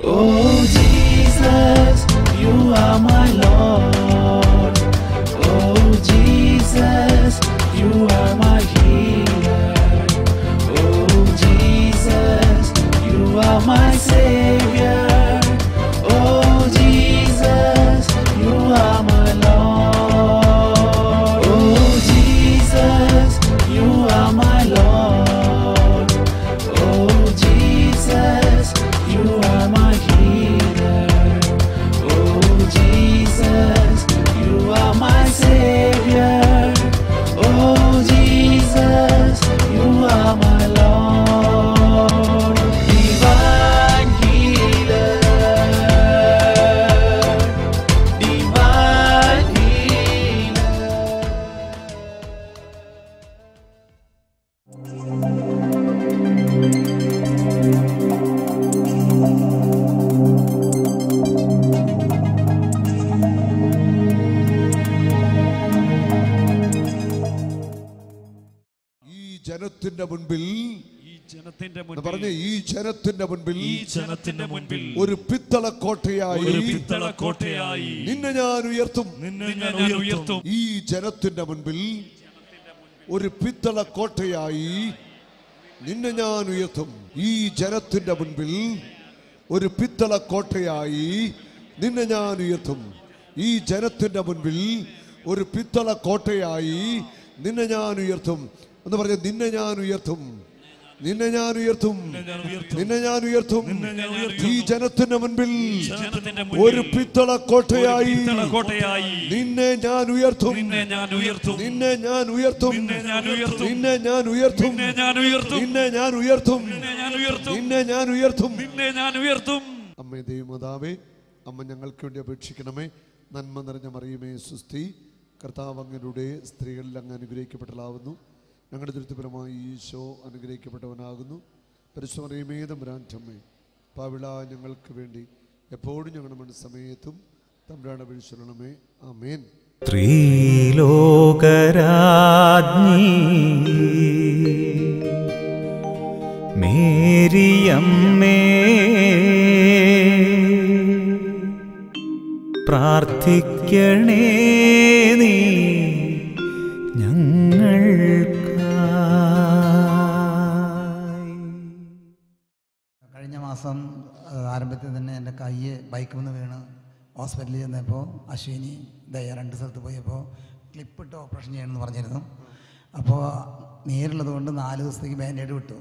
Oh Jesus, you are my Lord. Oh Jesus, you are my healer. Oh Jesus, you are my Savior. Oh Jesus, you are my Lord. Oh Jesus, you are my Lord. Oh Jesus, you are my healer. Oh Jesus, you are my Savior. Oh Jesus, you are my Lord. Divine healer, divine healer. ജനത്തിന്റെ മുൻപിൽ പറഞ്ഞ ഈ ജനത്തിന്റെ മുൻപിൽ ഒരു പിത്തള കോട്ടയായി നിന്നെ ഞാൻ ഉയർത്തും. ഈ ജനത്തിന്റെ മുൻപിൽ ഒരു പിത്തള കോട്ടയായി നിന്നെ ഞാൻ ഉയർത്തും. ഈ ജനത്തിന്റെ മുൻപിൽ ഒരു പിത്തള കോട്ടയായി നിന്നെ ഞാൻ ഉയർത്തും. ഈ ജനത്തിന്റെ മുൻപിൽ ഒരു പിത്തള കോട്ടയായി നിന്നെ ഞാൻ ഉയർത്തും എന്ന് പറഞ്ഞ നിന്നെ ഞാൻ ഉയർത്തും, നിന്നെ ഞാൻ ഉയർത്തും, നിന്നെ ഞാൻ ഉയർത്തും. ഈ ജനത്തിന്റെ മുൻപിൽ ഒരു പിത്തള കോട്ടയായി നിന്നെ ഞാൻ ഉയർത്തും, നിന്നെ ഞാൻ ഉയർത്തും, നിന്നെ ഞാൻ ഉയർത്തും, നിന്നെ ഞാൻ ഉയർത്തും, നിന്നെ ഞാൻ ഉയർത്തും, നിന്നെ ഞാൻ ഉയർത്തും. അമ്മേ ദൈവമാതാവേ, അമ്മ ഞങ്ങൾക്ക് വേണ്ടി അപേക്ഷിക്കണമേ. നന്മ നിറഞ്ഞ മറിയമേ സുസ്തി, കർത്താവ് അങ്ങയുടെ സ്ത്രീകളിൽ അങ്ങ് അനുഗ്രഹിക്കപ്പെട്ടവളാവുന്നു. ഞങ്ങളുടെ ദുരിതപരമായി ഈശോ അനുഗ്രഹിക്കപ്പെട്ടവനാകുന്നു. പരിശുദ്ധ മറിയമേ തമ്പുരാന്റെ അമ്മേ, പാപികള ഞങ്ങൾക്ക് വേണ്ടി എപ്പോഴും ഞങ്ങളുടെ മനസ്സമയത്തും തമ്പുരാനെ വിളിച്ചൊല്ലണമേ. ആമേൻ. ത്രിലോകരാജ്ഞി മേരിയമ്മേ, പ്രാർത്ഥിക്കണേ നീ കഴിഞ്ഞ മാസം ആരംഭത്തിൽ തന്നെ എൻ്റെ കൈ ബൈക്കിൽ നിന്ന് വീണ് ഹോസ്പിറ്റലിൽ ചെന്നപ്പോൾ അശ്വിനി ദയ 2 സ്ഥലത്ത് പോയപ്പോൾ ക്ലിപ്പിട്ട് ഓപ്പറേഷൻ ചെയ്യണമെന്ന് പറഞ്ഞിരുന്നു. അപ്പോൾ നീരുള്ളത് കൊണ്ട് 4 ദിവസത്തേക്ക് ബാൻഡേഡ് വിട്ടു.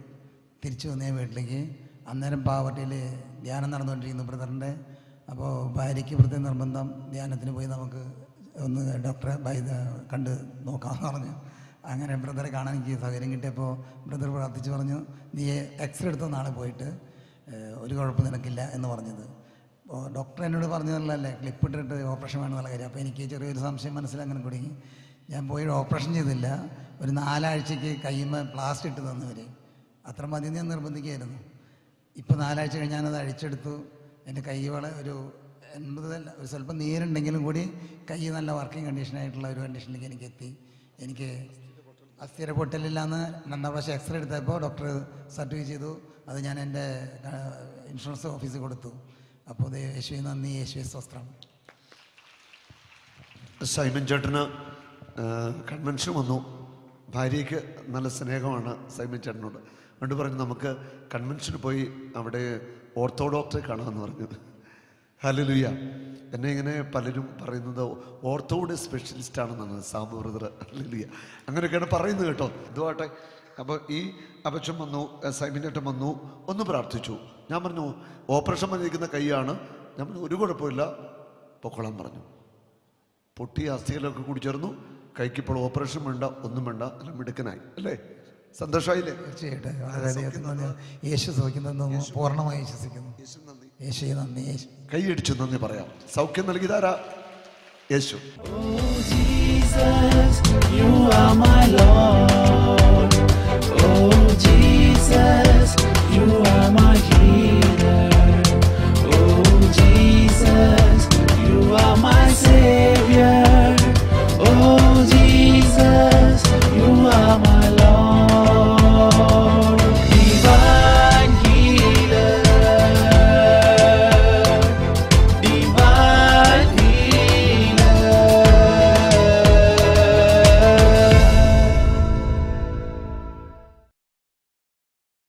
തിരിച്ചു വന്നേ വീട്ടിലേക്ക്. അന്നേരം പാവട്ടിയിൽ ധ്യാനം നടന്നുകൊണ്ടിരിക്കുന്നു ബ്രദറിൻ്റെ. അപ്പോൾ ഭാര്യയ്ക്ക് പ്രത്യേക നിർബന്ധം, ധ്യാനത്തിന് പോയി നമുക്ക് ഒന്ന് ഡോക്ടറെ കണ്ട് നോക്കാമെന്ന് പറഞ്ഞു. അങ്ങനെ ബ്രദറെ കാണാൻ എനിക്ക് സൗകര്യം കിട്ടിയപ്പോൾ ബ്രദർ പ്രാർത്ഥിച്ച് പറഞ്ഞു, നീ എക്സ്റേ എടുത്ത നാളെ പോയിട്ട് ഒരു കുഴപ്പം നിനക്കില്ല എന്ന് പറഞ്ഞത്. അപ്പോൾ ഡോക്ടർ എന്നോട് പറഞ്ഞതല്ലേ ക്ലിപ്പിട്ടിട്ട് ഓപ്പറേഷൻ വേണമെന്നുള്ള കാര്യം. അപ്പോൾ എനിക്ക് ചെറിയൊരു സംശയം മനസ്സിലങ്ങനെ കുടുങ്ങി. ഞാൻ പോയി ഓപ്പറേഷൻ ചെയ്തില്ല. ഒരു 4 ആഴ്ചയ്ക്ക് കയ്യുമ്പോൾ പ്ലാസ്റ്റർ ഇട്ട് തന്നവർ അത്ര മതി ഞാൻ നിർബന്ധിക്കുകയായിരുന്നു. ഇപ്പോൾ 4 ആഴ്ച കഴിഞ്ഞ് ഞാനത് അഴിച്ചെടുത്തു. എൻ്റെ കൈകളെ ഒരു 80 ഒരു സ്വല്പം നീരുണ്ടെങ്കിലും കൂടി കൈ നല്ല വർക്കിംഗ് കണ്ടീഷനായിട്ടുള്ള ഒരു കണ്ടീഷനിലേക്ക് എനിക്ക് എത്തി. എനിക്ക് അസ്ഥിര പൊട്ടലില്ലാന്ന് 2 പ്രാവശ്യം എക്സ്റേ എടുത്തപ്പോൾ ഡോക്ടർ സർട്ടിഫൈ ചെയ്തു. അത് ഞാൻ എൻ്റെ ഇൻഷുറൻസ് ഓഫീസിൽ കൊടുത്തു. അപ്പോൾ യേശുവേ നന്ദി, യേശുവേ സ്തോത്രം. സൈമൻ ചേട്ടന് കൺവെൻഷൻ വന്നു. ഭാര്യയ്ക്ക് നല്ല സ്നേഹമാണ് സൈമൻ ചേട്ടനോട്. അതുകൊണ്ട് പറഞ്ഞു നമുക്ക് കൺവെൻഷന് പോയി അവിടെ ഓർത്തോഡോക്ടറെ കാണാമെന്ന് പറഞ്ഞു. ഹല്ലേലൂയ. എന്നെ ഇങ്ങനെ പലരും പറയുന്നത് ഓർത്തോഡ് സ്പെഷ്യലിസ്റ്റ് ആണെന്നാണ് സാമു ബ്രദർ. ഹല്ലേലൂയ. അങ്ങനെയൊക്കെയാണ് പറയുന്നത് കേട്ടോ. ഇതുമാട്ടെ. അപ്പോൾ ഈ അപക്ഷം വന്നു, സൈമൻ ചേട്ടൻ വന്നു, ഒന്ന് പ്രാർത്ഥിച്ചു. ഞാൻ പറഞ്ഞു ഓപ്പറേഷൻ വന്നിരിക്കുന്ന കൈയാണ്. ഞാൻ പറഞ്ഞു ഒരു കുഴപ്പമില്ല, പൊക്കോളാൻ പറഞ്ഞു. പൊട്ടിയ അസ്ഥികളൊക്കെ കൂടി ചേർന്നു. കൈക്കിപ്പോൾ ഓപ്പറേഷൻ വേണ്ട, ഒന്നും വേണ്ട, എല്ലാം മിടുക്കനായി. അല്ലേ? സന്തോഷമായില്ലേ? തീർച്ചയായിട്ടും. യേശു സൗഖ്യം പൂർണ്ണമായി വിശ്വസിക്കുന്നു. യേശുവേ നന്ദി. കൈയടിച്ചു നന്ദി പറയാം. സൗഖ്യം നൽകിയതാരാ? യേശു. Oh Jesus, you are my Lord.